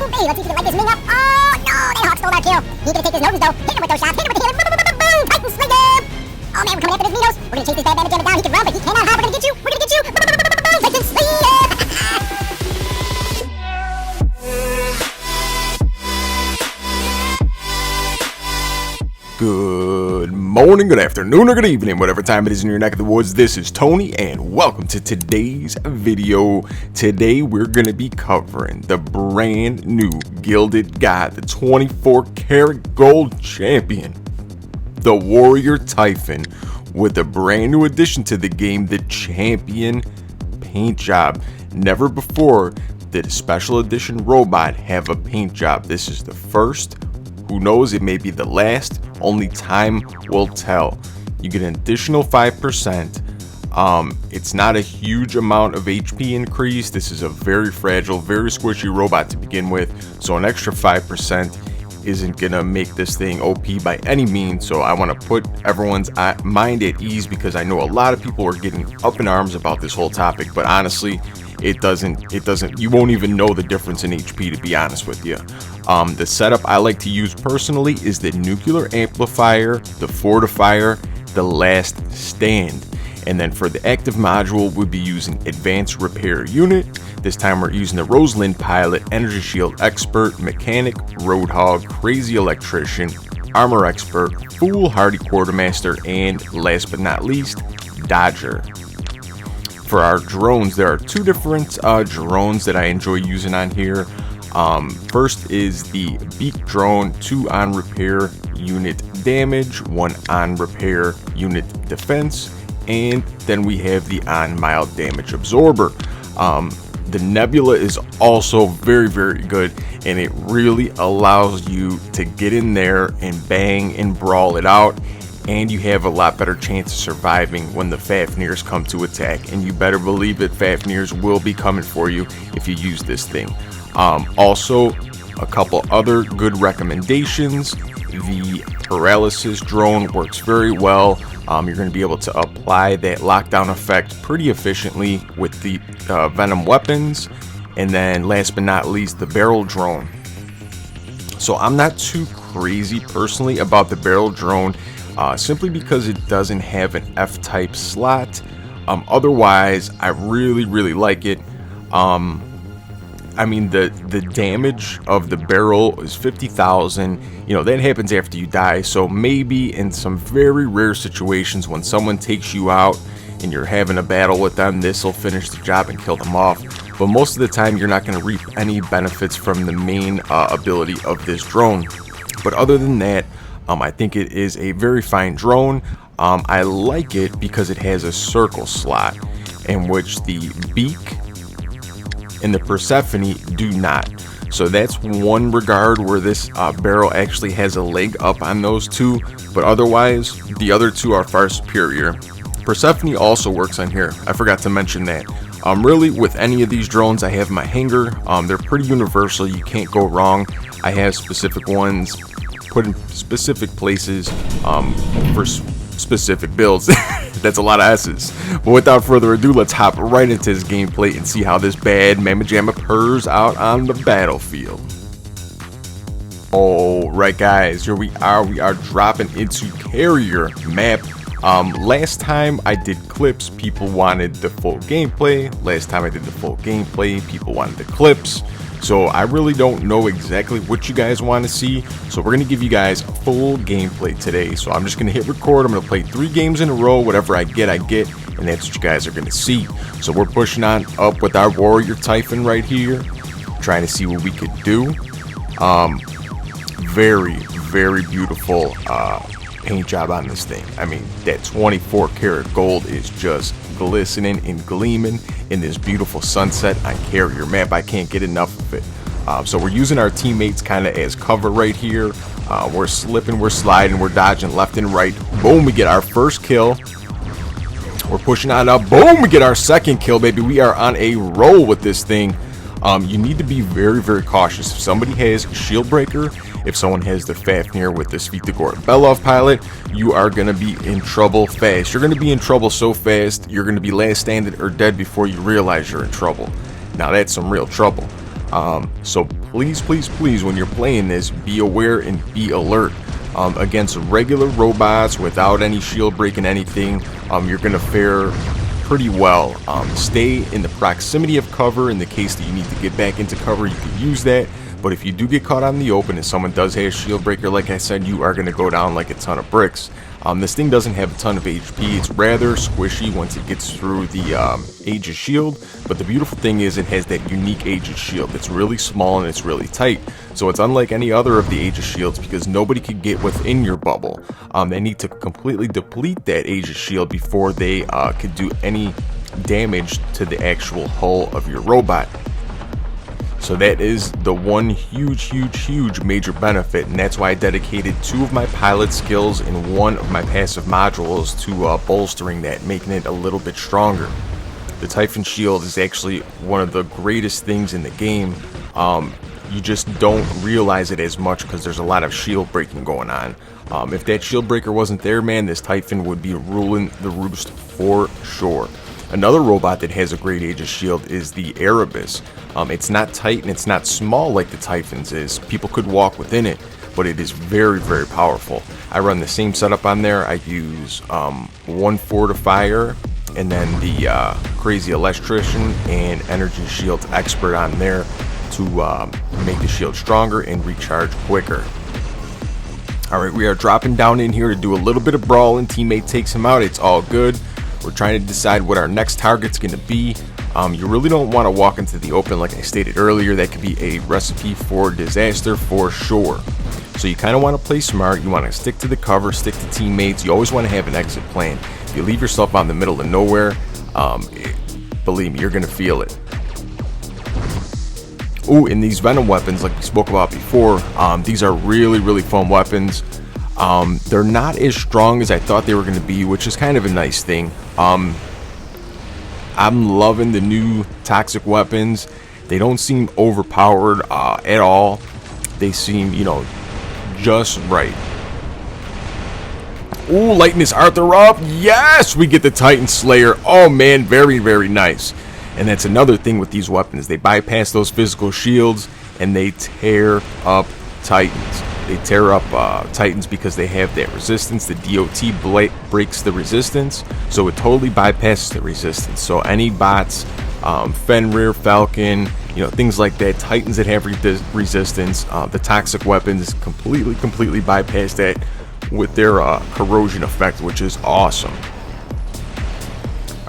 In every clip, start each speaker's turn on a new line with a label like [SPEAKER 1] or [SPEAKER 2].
[SPEAKER 1] Hey, let's see if we can light this Ming up. Oh, no, that Hawk stole our kill. He's gonna take his noses, though. Hit him with those shots. Hit him with the hammer. Boom, boom, boom, boom. Titan Slinger. Oh, man, we're coming after this Minos. We're gonna chase this bad Mamma Jamma down. He can run, but he cannot hide. We're gonna get you. We're gonna get you. Boom, boom, boom, boom, boom, boom. Titan Slinger.
[SPEAKER 2] Good morning, good afternoon, or good evening, whatever time it is in your neck of the woods. This is Tony, and welcome to today's video. Today, we're going to be covering the brand new Gilded God, the 24 karat gold champion, the Warrior Typhon, with a brand new addition to the game, the Champion Paint Job. Never before did a special edition robot have a paint job. This is the first. Who knows, it may be the last. Only time will tell. You get an additional 5%. It's not a huge amount of HP increase. This is a very fragile, very squishy robot to begin with. So an extra 5% isn't gonna make this thing OP by any means. So I want to put everyone's mind at ease, because I know a lot of people are getting up in arms about this whole topic. But honestly, it doesn't, you won't even know the difference in HP, to be honest with you. The setup I like to use personally is the Nuclear Amplifier, the Fortifier, the Last Stand. And then for the active module, we'll be using Advanced Repair Unit. This time we're using the Rosalind Pilot, Energy Shield Expert, Mechanic, Roadhog, Crazy Electrician, Armor Expert, Foolhardy Quartermaster, and last but not least, Dodger. For our drones, there are two different drones that I enjoy using on here. First is the Beak Drone, 2 on repair unit damage, 1 on repair unit defense, and then we have the on mild damage absorber. The Nebula is also very, very good, and it really allows you to get in there and bang and brawl it out. And you have a lot better chance of surviving when the Fafnirs come to attack. And you better believe that Fafnirs will be coming for you if you use this thing. Also, a couple other good recommendations. The Paralysis Drone works very well. You're going to be able to apply that lockdown effect pretty efficiently with the Venom weapons. And then last but not least, the Barrel Drone. So I'm not too crazy personally about the Barrel Drone. Simply because it doesn't have an F-type slot. Otherwise, I really like it. I mean, the damage of the barrel is 50,000. You know, that happens after you die. So maybe in some very rare situations when someone takes you out and you're having a battle with them, this will finish the job and kill them off. But most of the time, you're not going to reap any benefits from the main ability of this drone. But other than that, I think it is a very fine drone. I like it because it has a circle slot, in which the Beak and the Persephone do not. So that's one regard where this barrel actually has a leg up on those two, but otherwise the other two are far superior. Persephone also works on here. I forgot to mention that. Really, with any of these drones, I have my hanger. They're pretty universal. You can't go wrong. I have specific ones put in specific places for specific builds. That's a lot of S's. But without further ado, let's hop right into this gameplay and see how this bad Mamma Jamma purrs out on the battlefield. Alright guys, here we are dropping into Carrier map. Last time I did clips, people wanted the full gameplay. Last time I did the full gameplay, people wanted the clips. So I really don't know exactly what you guys want to see. So we're going to give you guys full gameplay today. So I'm just going to hit record. I'm going to play 3 games in a row. Whatever I get, and that's what you guys are going to see. So we're pushing on up with our Warrior Typhon right here, trying to see what we could do. Very beautiful paint job on this thing. I mean, that 24 karat gold is just glistening and gleaming in this beautiful sunset on Carrier map. I can't get enough of it. So we're using our teammates kind of as cover right here. We're slipping, we're sliding, we're dodging left and right. Boom, we get our first kill. We're pushing on up. Boom, we get our second kill, baby. We are on a roll with this thing. You need to be very cautious. If somebody has Shield Breaker, if someone has the Fafnir with the Svitogor Belov pilot, you are going to be in trouble fast. You're going to be in trouble so fast, you're going to be last standing or dead before you realize you're in trouble. Now that's some real trouble. So please, please, please, when you're playing this, be aware and be alert. Against regular robots without any shield breaking anything, you're gonna fare pretty well. Stay in the proximity of cover in the case that you need to get back into cover. You can use that. But if you do get caught out in the open and someone does have a shield breaker, like I said, you are going to go down like a ton of bricks. This thing doesn't have a ton of HP. It's rather squishy once it gets through the Aegis shield. But the beautiful thing is it has that unique Aegis shield. It's really small and it's really tight. So it's unlike any other of the Aegis shields because nobody could get within your bubble. They need to completely deplete that Aegis shield before they could do any damage to the actual hull of your robot. So that is the one huge major benefit, and that's why I dedicated 2 of my pilot skills and 1 of my passive modules to bolstering that, making it a little bit stronger. The Typhon shield is actually one of the greatest things in the game. You just don't realize it as much because there's a lot of shield breaking going on. If that shield breaker wasn't there, man, this Typhon would be ruling the roost for sure. Another robot that has a great Aegis shield is the Erebus. It's not tight and it's not small like the Typhon's is. People could walk within it, but it is very powerful. I run the same setup on there. I use 1 Fortifier and then the Crazy Electrician and Energy Shield Expert on there to make the shield stronger and recharge quicker. Alright, we are dropping down in here to do a little bit of brawling. Teammate takes him out. It's all good. We're trying to decide what our next target's going to be. You really don't want to walk into the open like I stated earlier. That could be a recipe for disaster for sure. So you kind of want to play smart. You want to stick to the cover, stick to teammates. You always want to have an exit plan. If you leave yourself out in the middle of nowhere, believe me, you're going to feel it. Ooh, and these Venom weapons, like we spoke about before, these are really fun weapons. They're not as strong as I thought they were going to be, which is kind of a nice thing. I'm loving the new toxic weapons. They don't seem overpowered at all. They seem, you know, just right. Ooh, lighten this Arthur up. Yes, we get the Titan Slayer. Oh man, very nice. And that's another thing with these weapons. They bypass those physical shields and they tear up Titans. They tear up Titans because they have that resistance. The DOT breaks the resistance, so it totally bypasses the resistance. So any bots, Fenrir, Falcon, you know, things like that, Titans that have resistance, the toxic weapons completely bypass that with their corrosion effect, which is awesome.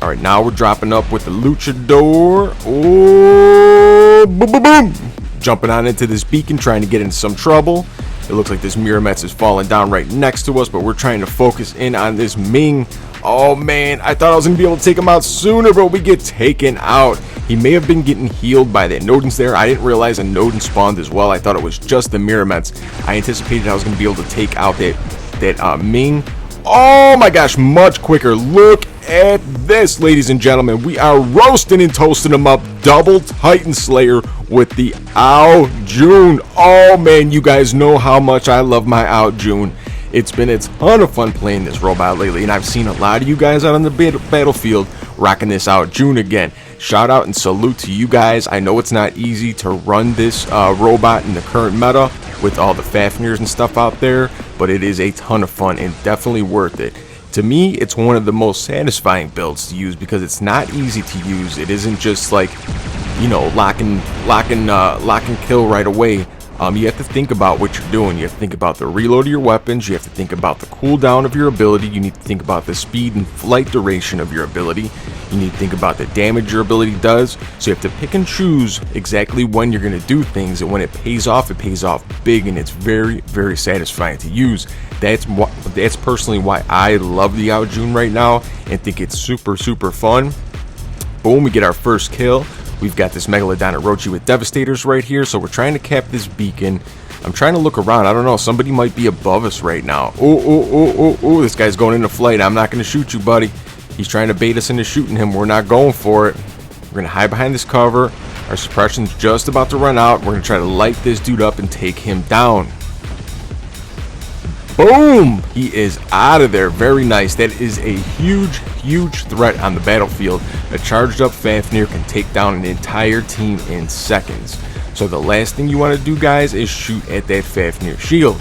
[SPEAKER 2] All right, now we're dropping up with the Luchador. Oh, boom. Jumping on into this beacon, trying to get into some trouble. It looks like this Mirametz is falling down right next to us, but we're trying to focus in on this Ming. Oh man, I thought I was going to be able to take him out sooner, but we get taken out. He may have been getting healed by that Nodens there. I didn't realize a Nodens spawned as well. I thought it was just the Mirametz. I anticipated I was going to be able to take out that Ming. Oh my gosh, much quicker. Look at this, ladies and gentlemen. We are roasting and toasting them up. Double Titan Slayer with the Ao Jun. Oh man, you guys know how much I love my Ao Jun. It's been a ton of fun playing this robot lately, and I've seen a lot of you guys out on the battlefield rocking this Ao Jun again. Shout out and salute to you guys. I know it's not easy to run this robot in the current meta with all the Fafnirs and stuff out there, but it is a ton of fun and definitely worth it. To me, it's one of the most satisfying builds to use because it's not easy to use. It isn't just like, you know, lock and kill right away. You have to think about what you're doing. You have to think about the reload of your weapons. You have to think about the cooldown of your ability. You need to think about the speed and flight duration of your ability. You need to think about the damage your ability does. So you have to pick and choose exactly when you're going to do things, and when it pays off big, and it's very satisfying to use. That's personally why I love the Ao Jun right now and think it's super fun. Boom, we get our first kill. We've got this Megalodon Orochi with Devastators right here, so we're trying to cap this beacon. I'm trying to look around. I don't know. Somebody might be above us right now. Oh, this guy's going into flight. I'm not going to shoot you, buddy. He's trying to bait us into shooting him. We're not going for it. We're going to hide behind this cover. Our suppression's just about to run out. We're going to try to light this dude up and take him down. Boom! He is out of there. Very nice. That is a huge threat on the battlefield. A charged up Fafnir can take down an entire team in seconds. So the last thing you want to do, guys, is shoot at that Fafnir shield.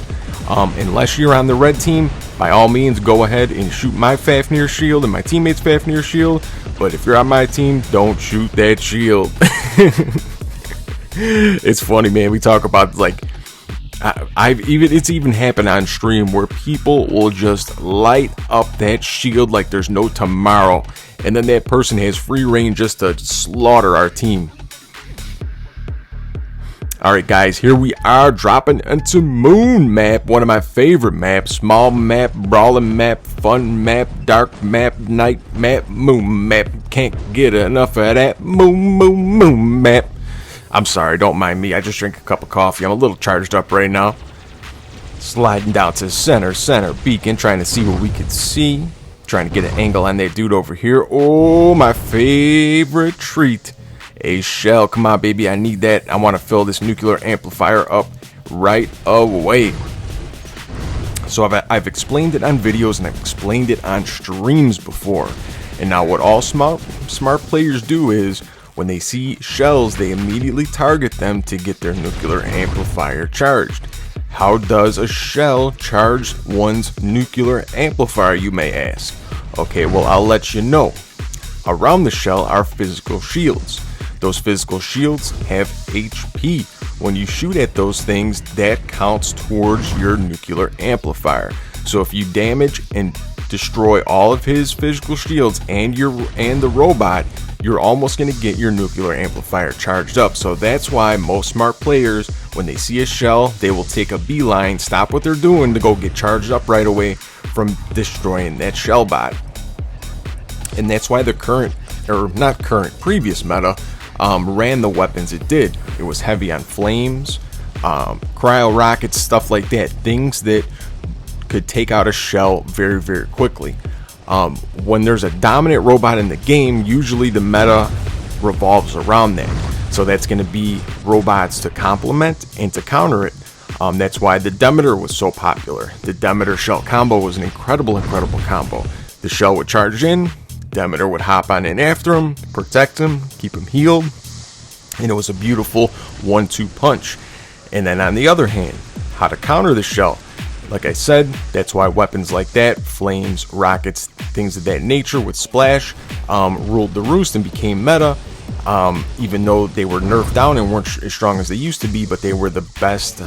[SPEAKER 2] Unless you're on the red team, by all means go ahead and shoot my Fafnir shield and my teammate's Fafnir shield. But if you're on my team, don't shoot that shield. It's funny, man. We talk about, like, it's even happened on stream where people will just light up that shield like there's no tomorrow, and then that person has free reign just to slaughter our team. Alright, guys, here we are dropping into Moon Map, one of my favorite maps. Small map, brawling map, fun map, dark map, night map, moon map. Can't get enough of that moon map. I'm sorry, don't mind me. I just drank a cup of coffee. I'm a little charged up right now. Sliding down to center beacon, trying to see what we could see. Trying to get an angle on that dude over here. Oh, my favorite treat. A shell. Come on, baby. I need that. I want to fill this nuclear amplifier up right away. So I've explained it on videos and I've explained it on streams before. And now what all smart players do is when they see shells, they immediately target them to get their nuclear amplifier charged. How does a shell charge one's nuclear amplifier, you may ask? Okay, well, I'll let you know. Around the shell are physical shields. Those physical shields have HP. When you shoot at those things, that counts towards your nuclear amplifier. So if you damage and destroy all of his physical shields and the robot, you're almost going to get your nuclear amplifier charged up. So that's why most smart players, when they see a shell, they will take a beeline, stop what they're doing to go get charged up right away from destroying that shell bot. And that's why the previous meta ran the weapons it did. It was heavy on flames, cryo rockets, stuff like that. Things that could take out a shell very, very quickly. When there's a dominant robot in the game, usually the meta revolves around that. So that's going to be robots to complement and to counter it. That's why the Demeter was so popular. The Demeter shell combo was an incredible combo. The shell would charge in, Demeter would hop on in after him, protect him, keep him healed, and it was a beautiful 1-2 punch. And then on the other hand, how to counter the shell. Like I said, that's why weapons like that, flames, rockets, things of that nature with splash, ruled the roost and became meta. Even though they were nerfed down and weren't as strong as they used to be, but they were the best,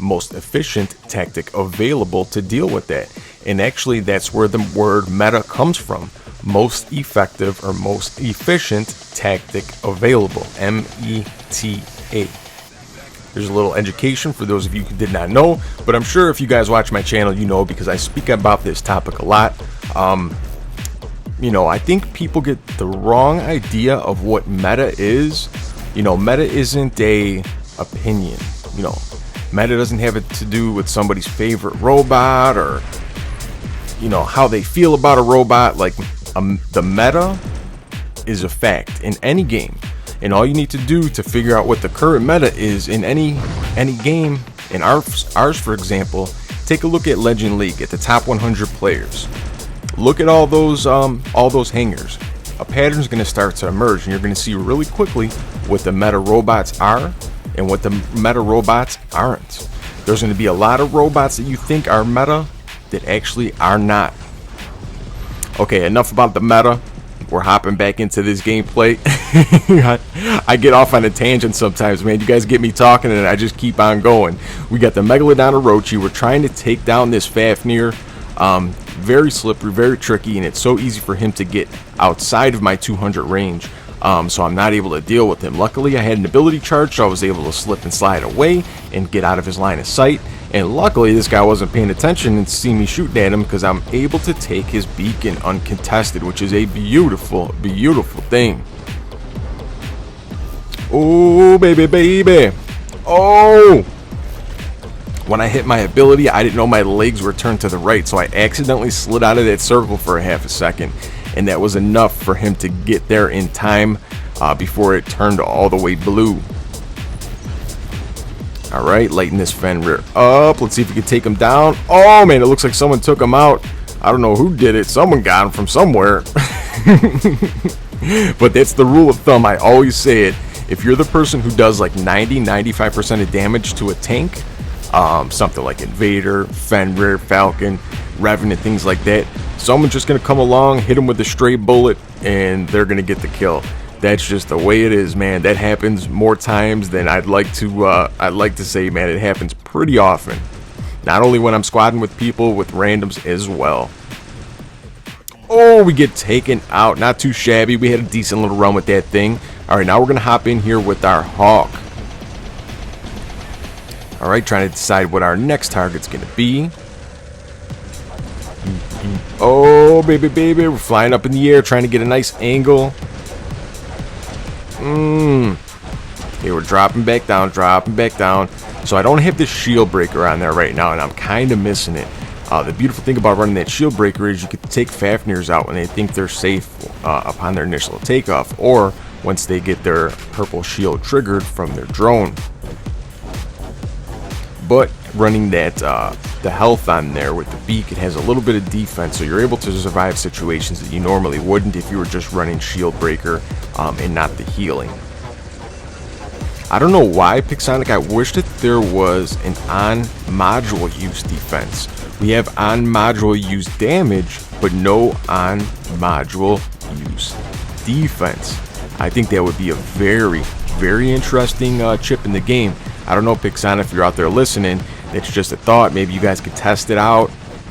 [SPEAKER 2] most efficient tactic available to deal with that. And actually, that's where the word meta comes from. Most effective or most efficient tactic available. M-E-T-A. There's a little education for those of you who did not know, but I'm sure if you guys watch my channel, you know, because I speak about this topic a lot. I think people get the wrong idea of what meta is. Meta isn't a opinion. Meta doesn't have it to do with somebody's favorite robot or, how they feel about a robot. Like, the meta is a fact in any game. And all you need to do to figure out what the current meta is in any game, in ours for example, take a look at Legend League, at the top 100 players. Look at all those hangers. A pattern's going to start to emerge, and you're going to see really quickly what the meta robots are and what the meta robots aren't. There's going to be a lot of robots that you think are meta that actually are not. Okay, enough about the meta. We're hopping back into this gameplay. I get off on a tangent sometimes, man. You guys get me talking and I just keep on going. We got the Megalodon Orochi. We're trying to take down this Fafnir. Very slippery, very tricky, and it's so easy for him to get outside of my 200 range. So I'm not able to deal with him. Luckily, I had an ability charge, so I was able to slip and slide away and get out of his line of sight. And luckily, this guy wasn't paying attention and see me shooting at him because I'm able to take his beacon uncontested, which is a beautiful, beautiful thing. Oh, baby, baby. Oh! When I hit my ability, I didn't know my legs were turned to the right, so I accidentally slid out of that circle for a half a second. And that was enough for him to get there in time before it turned all the way blue. Alright, lighten this Fenrir up. Let's see if we can take him down. Oh man, it looks like someone took him out. I don't know who did it. Someone got him from somewhere. But that's the rule of thumb. I always say it. if you're the person who does like 95% of damage to a tank, something like Invader, Fenrir, Falcon, Revenant, things like that, someone's just gonna come along, hit them with a stray bullet, and they're gonna get the kill. That's just the way it is, man. That happens more times than I'd like to say, man. It happens pretty often. Not only when I'm squadding with people, with randoms as well. Oh, we get taken out. Not too shabby. We had a decent little run with that thing. All right, now we're gonna hop in here with our Hawk. All right, trying to decide what our next target's gonna be. Oh, baby, baby, we're flying up in the air, trying to get a nice angle. Okay, we're dropping back down, dropping back down. So I don't have the shield breaker on there right now, and I'm kind of missing it. The beautiful thing about running that shield breaker is you can take Fafnirs out when they think they're safe upon their initial takeoff, or once they get their purple shield triggered from their drone. But running that the health on there with the beak, it has a little bit of defense, so you're able to survive situations that you normally wouldn't if you were just running shield breaker and not the healing. I don't know why, Pixonic, I wish that there was an on-module use defense. We have on-module use damage, but no on-module use defense. I think that would be a very, very interesting chip in the game. I don't know, Pixonic, if you're out there listening, it's just a thought. Maybe you guys could test it out,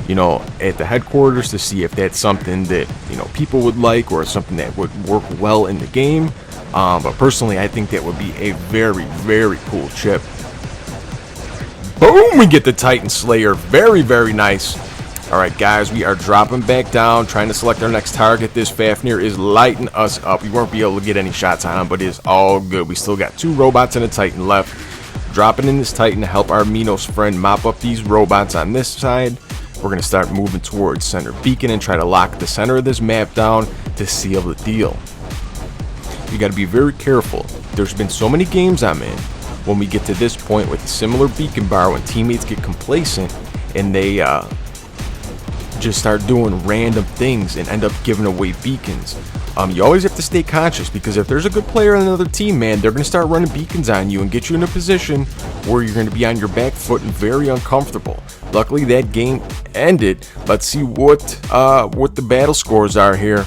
[SPEAKER 2] you know, at the headquarters to see if that's something that, you know, people would like or something that would work well in the game. But personally, I think that would be a very, very cool chip. Boom! We get the Titan Slayer. Very, very nice. Alright, guys, we are dropping back down, trying to select our next target. This Fafnir is lighting us up. We won't be able to get any shots on him, but it's all good. We still got 2 robots and a Titan left. Dropping in this Titan to help our Minos friend mop up these robots on this side. We're going to start moving towards center beacon and try to lock the center of this map down to seal the deal. You got to be very careful. There's been so many games I'm in when we get to this point with a similar beacon bar when teammates get complacent and they just start doing random things and end up giving away beacons. You always have to stay conscious, because if there's a good player on another team, man, they're going to start running beacons on you and get you in a position where you're going to be on your back foot and very uncomfortable. Luckily, that game ended. Let's see what the battle scores are here.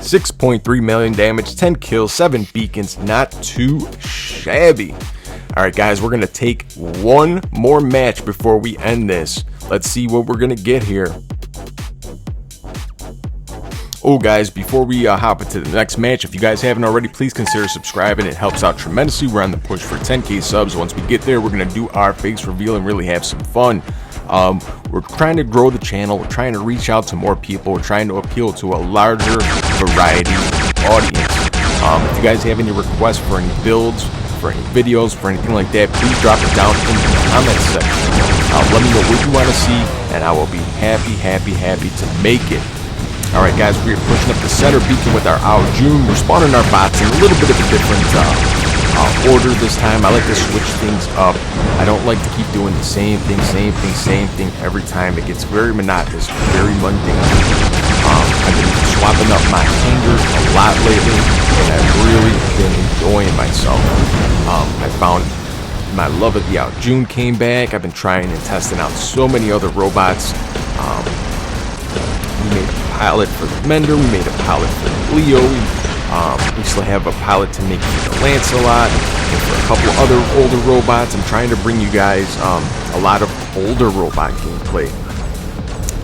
[SPEAKER 2] 6.3 million damage, 10 kills, 7 beacons, not too shabby. Alright guys, we're going to take one more match before we end this. Let's see what we're going to get here. Oh guys, before we hop into the next match, if you guys haven't already, please consider subscribing. It helps out tremendously. We're on the push for 10k subs. Once we get there, we're going to do our face reveal and really have some fun. We're trying to grow the channel. We're trying to reach out to more people. We're trying to appeal to a larger variety audience. If you guys have any requests for any builds, for any videos, for anything like that, please drop it down in the comment section. Let me know what you want to see, and I will be happy to make it. Alright guys, we're pushing up the center beacon with our June. We're spawning our bots in a little bit of a different order this time. I like to switch things up. I don't like to keep doing the same thing every time. It gets very monotonous, very mundane. I've been swapping up my hangers a lot lately, and I've really been enjoying myself. I found my love of the June came back. I've been trying and testing out so many other robots. We made a pilot for the Mender, we made a pilot for the Leo, we still have a pilot to make for the Lancelot, and for a couple other older robots. I'm trying to bring you guys a lot of older robot gameplay.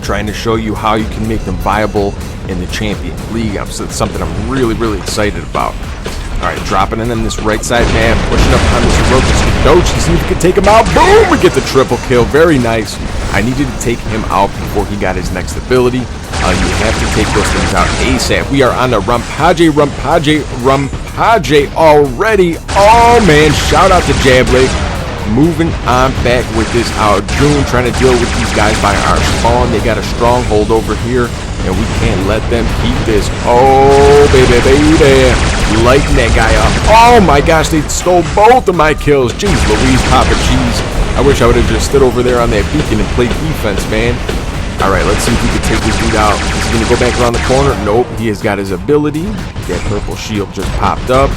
[SPEAKER 2] Trying to show you how you can make them viable in the Champion League. It's something I'm really excited about. Alright, dropping in on this right side, man, pushing up on this Rokus Kadochi, see if we can take him out. Boom! We get the triple kill, very nice. I needed to take him out before he got his next ability. You have to take those things out ASAP. We are on the Rampage already. Oh man, shout out to Jablade. Moving on back with this June, trying to deal with these guys by our spawn. They got a stronghold over here, and we can't let them keep this. Oh baby, lighting that guy up. Oh my gosh, they stole both of my kills. Jeez Louise, Papa Cheese. I wish I would have just stood over there on that beacon and played defense, man. Alright, let's see if we can take this dude out. Is he gonna go back around the corner? Nope, he has got his ability. That purple shield just popped up.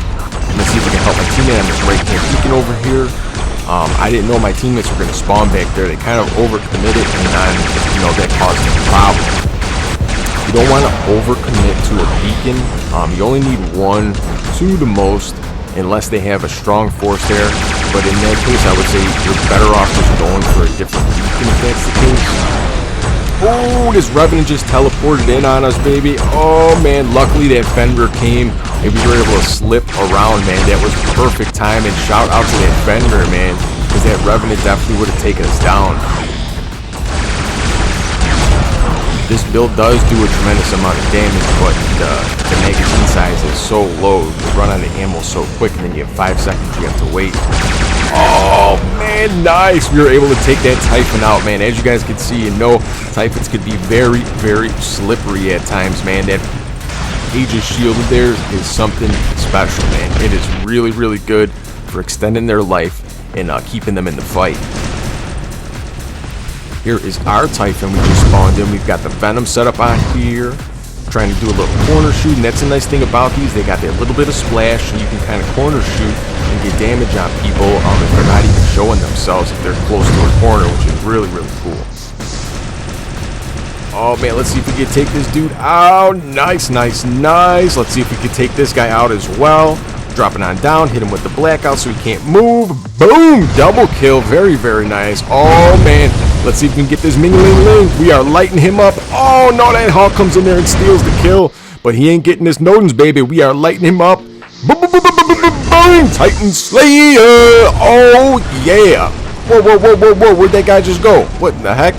[SPEAKER 2] Let's see if we can help my teammate. I'm just right here peeking over here. I didn't know my teammates were gonna spawn back there. They kind of overcommitted, and that caused a problem. You don't want to overcommit to a beacon. You only need 1, 2 the most, unless they have a strong force there. But in that case, I would say you're better off just going for a different beacon if that's the case. Oh, this Revenant just teleported in on us, baby. Oh, man, luckily that Fender came and we were able to slip around, man. That was perfect time, and shout out to that Fender, man, because that Revenant definitely would have taken us down. This build does do a tremendous amount of damage, but the magazine size is so low. You run out of ammo so quick, and then you have 5 seconds you have to wait. Oh, man, nice. We were able to take that Typhon out, man. As you guys can see and know, Typhons could be very, very slippery at times, man. That Aegis shield of theirs is something special, man. It is really, really good for extending their life and keeping them in the fight. Here is our Typhon we just spawned in. We've got the Venom set up on here. Trying to do a little corner shoot, and that's a nice thing about these. They got that little bit of splash, and you can kind of corner shoot and get damage on people if they're not even showing themselves, if they're close to a corner, which is really, really cool. Oh, man, let's see if we can take this dude out. Nice, nice, nice. Let's see if we can take this guy out as well. Dropping on down, hit him with the blackout so he can't move. Boom! Double kill. Very, very nice. Oh, man. Let's see if we can get this Ming-a-ling-ling. We are lighting him up. Oh, no, that Hawk comes in there and steals the kill. But he ain't getting this Nodens, baby. We are lighting him up. Boom, boom, boom, boom, boom, boom, boom. Titan Slayer. Oh, yeah. Whoa, whoa, whoa, whoa, whoa. Where'd that guy just go? What in the heck?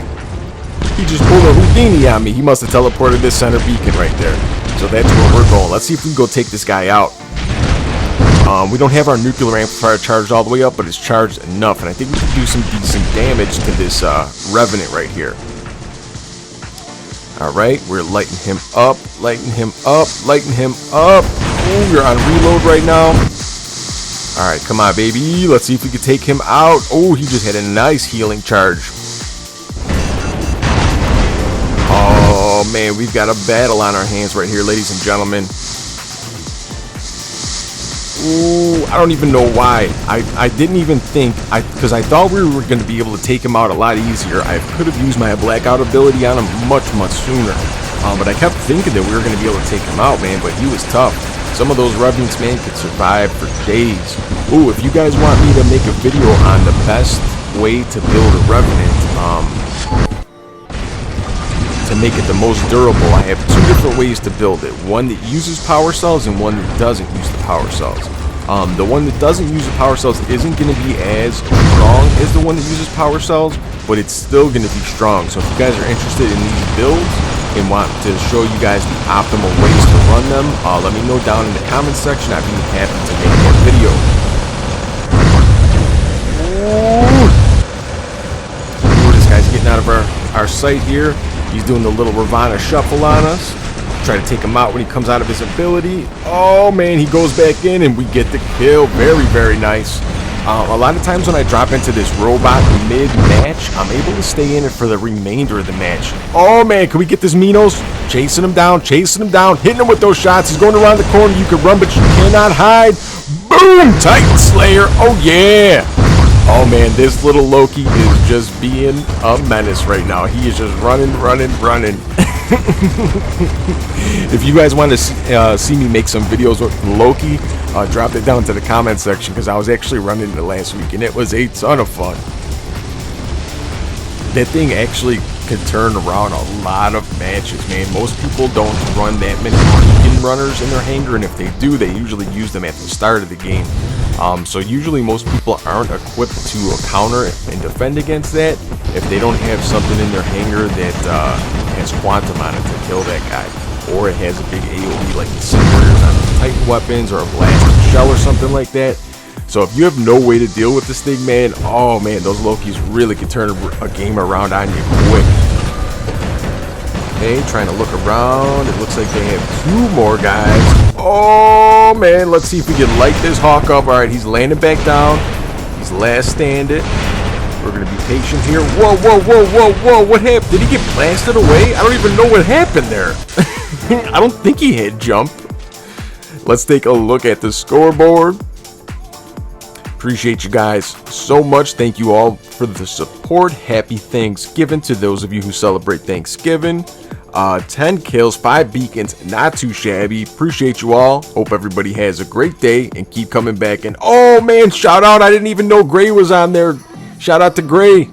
[SPEAKER 2] He just pulled a Houdini on me. He must have teleported this center beacon right there. So that's where we're going. Let's see if we can go take this guy out. We don't have our nuclear amplifier charged all the way up, but it's charged enough, and I think we can do some decent damage to this Revenant right here. Alright, we're lighting him up, lighting him up, lighting him up. Ooh, we're on reload right now. Alright, come on, baby. Let's see if we can take him out. Oh, he just had a nice healing charge. Oh, man, we've got a battle on our hands right here, ladies and gentlemen. Ooh, I don't even know why. I didn't even think, because I thought we were going to be able to take him out a lot easier. I could have used my blackout ability on him much, much sooner. But I kept thinking that we were going to be able to take him out, man, but he was tough. Some of those Revenants, man, could survive for days. Ooh, if you guys want me to make a video on the best way to build a Revenant, to make it the most durable, I have 2 different ways to build it. One that uses power cells and one that doesn't use the power cells. The one that doesn't use the power cells isn't going to be as strong as the one that uses power cells, but it's still going to be strong. So if you guys are interested in these builds and want to show you guys the optimal ways to run them, let me know down in the comments section. I'd be happy to make that video. Ooh, this guy's getting out of our sight here. He's doing the little Ravana shuffle on us. Try to take him out when he comes out of his ability. Oh, man, he goes back in and we get the kill. Very, very nice. A lot of times when I drop into this robot mid-match, I'm able to stay in it for the remainder of the match. Oh, man, can we get this Minos? Chasing him down, hitting him with those shots. He's going around the corner. You can run, but you cannot hide. Boom! Titan Slayer. Oh, yeah. Oh, man, this little Loki is just being a menace right now. He is just running. If you guys want to see me make some videos with Loki, drop it down to the comment section, because I was actually running it last week, and it was a ton of fun. That thing actually could turn around a lot of matches, man. Most people don't run that many beacon runners in their hangar, and if they do, they usually use them at the start of the game. So usually most people aren't equipped to counter and defend against that if they don't have something in their hangar that has quantum on it to kill that guy, or it has a big AoE like the cinders on the Titan weapons or a blasting shell or something like that. So if you have no way to deal with this thing, man, oh man, those Lokis really can turn a game around on you quick. Okay, trying to look around. It looks like they have 2 more guys. Oh man, let's see if we can light this Hawk up. All right, he's landing back down. He's last standing. We're gonna be patient here. Whoa, whoa, whoa, whoa, whoa. What happened? Did he get blasted away? I don't even know what happened there. I don't think he had jump. Let's take a look at the scoreboard. Appreciate you guys so much. Thank you all for the support. Happy Thanksgiving to those of you who celebrate Thanksgiving. 10 kills, 5 beacons, not too shabby. Appreciate you all. Hope everybody has a great day and keep coming back. And oh man, shout out. I didn't even know Gray was on there. Shout out to Gray.